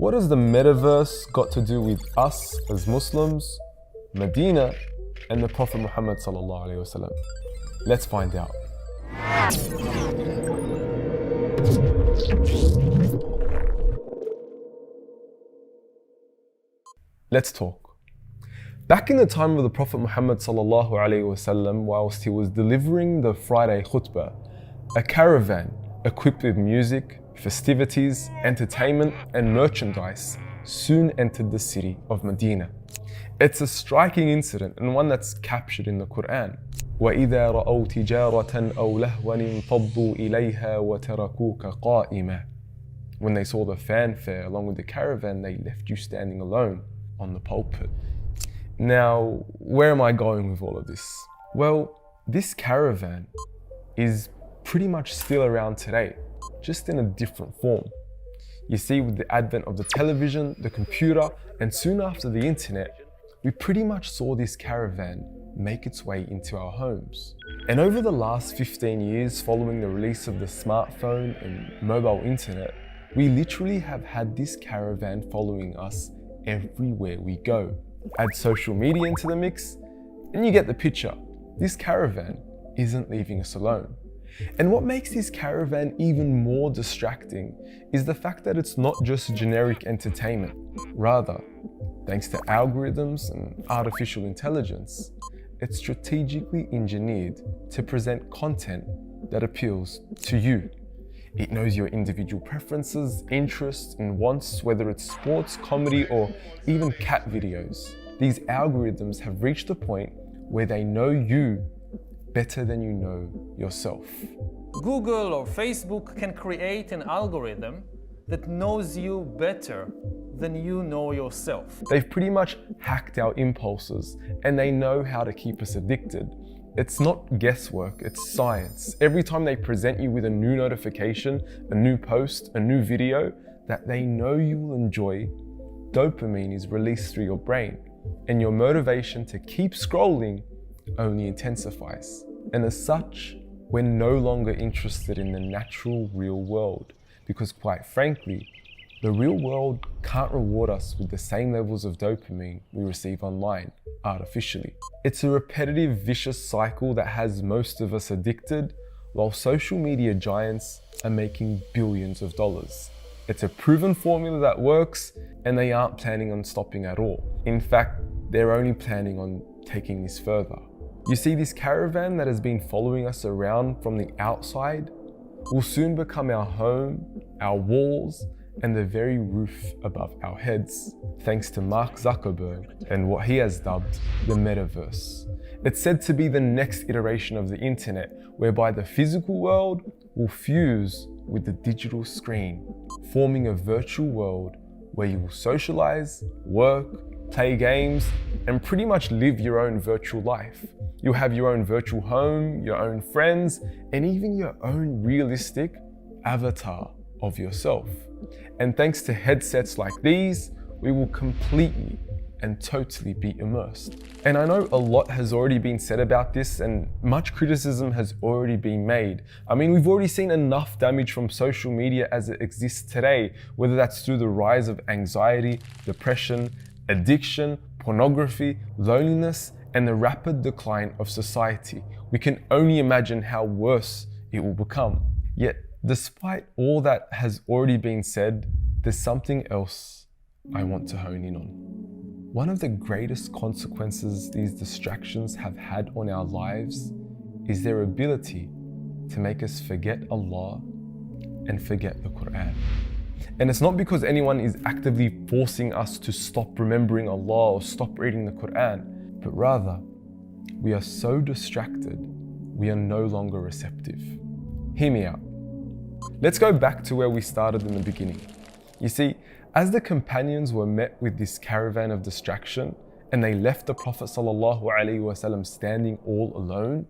What has the metaverse got to do with us as Muslims, Medina, and the Prophet Muhammad sallallahu alaihi wasallam? Let's find out. Let's talk. Back in the time of the Prophet Muhammad sallallahu alaihi wasallam, whilst he was delivering the Friday khutbah, a caravan equipped with music, festivities, entertainment, and merchandise soon entered the city of Medina. It's a striking incident and one that's captured in the Quran. وَإِذَا رَأَوْا تِجَارَةً أَوْ لَهْوًا انفَضُّوا إِلَيْهَا وَتَرَكُوكَ قَائِمًا. When they saw the fanfare along with the caravan, they left you standing alone on the pulpit. Now, where am I going with all of this? Well, this caravan is pretty much still around today, just in a different form. You see, with the advent of the television, the computer, and soon after the internet, we pretty much saw this caravan make its way into our homes. And over the last 15 years following the release of the smartphone and mobile internet, we literally have had this caravan following us everywhere we go. Add social media into the mix, and you get the picture. This caravan isn't leaving us alone. And what makes this caravan even more distracting is the fact that it's not just generic entertainment. Rather, thanks to algorithms and artificial intelligence, it's strategically engineered to present content that appeals to you. It knows your individual preferences, interests, and wants, whether it's sports, comedy, or even cat videos. These algorithms have reached a point where they know you better than you know yourself. Google or Facebook can create an algorithm that knows you better than you know yourself. They've pretty much hacked our impulses and they know how to keep us addicted. It's not guesswork, it's science. Every time they present you with a new notification, a new post, a new video that they know you will enjoy, dopamine is released through your brain, and your motivation to keep scrolling only intensifies. And as such, we're no longer interested in the natural real world, because quite frankly, the real world can't reward us with the same levels of dopamine we receive online artificially. It's a repetitive, vicious cycle that has most of us addicted, while social media giants are making billions of dollars. It's a proven formula that works, and they aren't planning on stopping at all. In fact, they're only planning on taking this further. You see, this caravan that has been following us around from the outside will soon become our home, our walls, and the very roof above our heads, thanks to Mark Zuckerberg and what he has dubbed the Metaverse. It's said to be the next iteration of the internet, whereby the physical world will fuse with the digital screen, forming a virtual world where you will socialize, work, play games, and pretty much live your own virtual life. You'll have your own virtual home, your own friends, and even your own realistic avatar of yourself. And thanks to headsets like these, we will completely and totally be immersed. And I know a lot has already been said about this and much criticism has already been made. I mean, we've already seen enough damage from social media as it exists today, whether that's through the rise of anxiety, depression, addiction, pornography, loneliness, and the rapid decline of society. We can only imagine how worse it will become. Yet, despite all that has already been said, there's something else I want to hone in on. One of the greatest consequences these distractions have had on our lives is their ability to make us forget Allah and forget the Quran. And it's not because anyone is actively forcing us to stop remembering Allah or stop reading the Quran, but rather, we are so distracted, we are no longer receptive. Hear me out. Let's go back to where we started in the beginning. You see, as the companions were met with this caravan of distraction and they left the Prophet ﷺ standing all alone,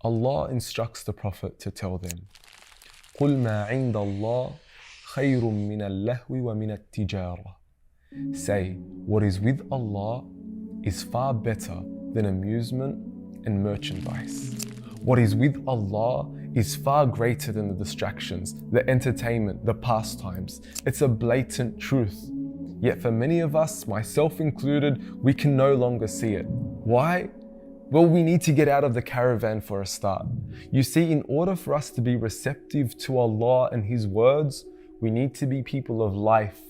Allah instructs the Prophet to tell them, قُلْ مَا عِنْدَ اللَّهِ خَيْرٌ مِّنَ اللَّهْوِ وَمِنَ التِّجَارَةِ. Say, what is with Allah is far better than amusement and merchandise. What is with Allah is far greater than the distractions, the entertainment, the pastimes. It's a blatant truth. Yet for many of us, myself included, we can no longer see it. Why? Well, we need to get out of the caravan for a start. You see, in order for us to be receptive to Allah and His words, we need to be people of life,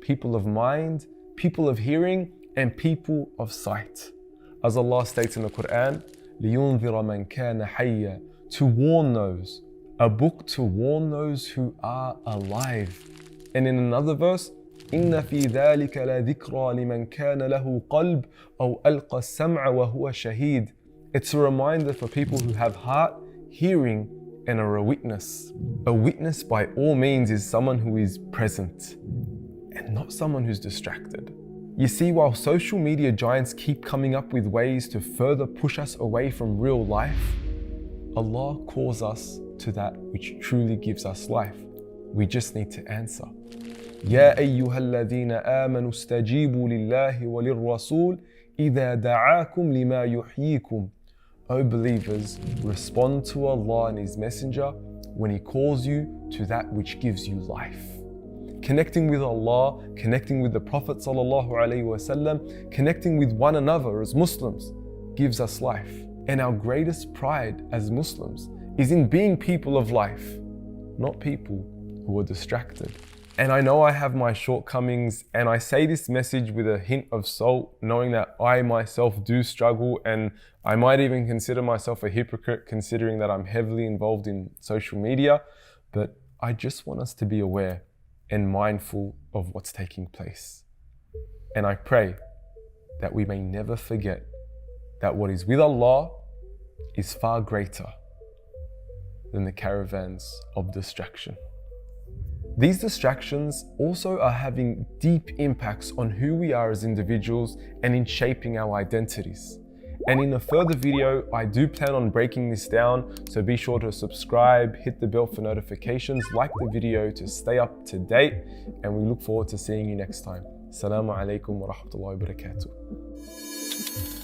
people of mind, people of hearing, and people of sight. As Allah states in the Quran, لِيُنذِرَ مَنْ كَانَ حَيًّا, to warn those, a book to warn those who are alive. And in another verse, إِنَّ فِي ذَلِكَ لَذِكْرَى لِمَنْ كَانَ لَهُ قَلْبٌ أَوْ أَلْقَى السَّمْعَ وَهُوَ شَهِيدٌ. It's a reminder for people who have heart, hearing, and are a witness. A witness by all means is someone who is present and not someone who's distracted. You see, while social media giants keep coming up with ways to further push us away from real life, Allah calls us to that which truly gives us life. We just need to answer. يا أيها الذين آمنوا استجيبوا لله وللرسول إذا دعاكم لما يحييكم. O believers, respond to Allah and His Messenger when He calls you to that which gives you life. Connecting with Allah, connecting with the Prophet ﷺ, connecting with one another as Muslims gives us life. And our greatest pride as Muslims is in being people of life, not people who are distracted. And I know I have my shortcomings, and I say this message with a hint of salt, knowing that I myself do struggle, and I might even consider myself a hypocrite considering that I'm heavily involved in social media. But I just want us to be aware and mindful of what's taking place. And I pray that we may never forget that what is with Allah is far greater than the caravans of distraction. These distractions also are having deep impacts on who we are as individuals and in shaping our identities. And in a further video, I do plan on breaking this down, so be sure to subscribe, hit the bell for notifications, like the video to stay up to date, and we look forward to seeing you next time. Assalamu alaikum wa rahmatullahi wa barakatuh.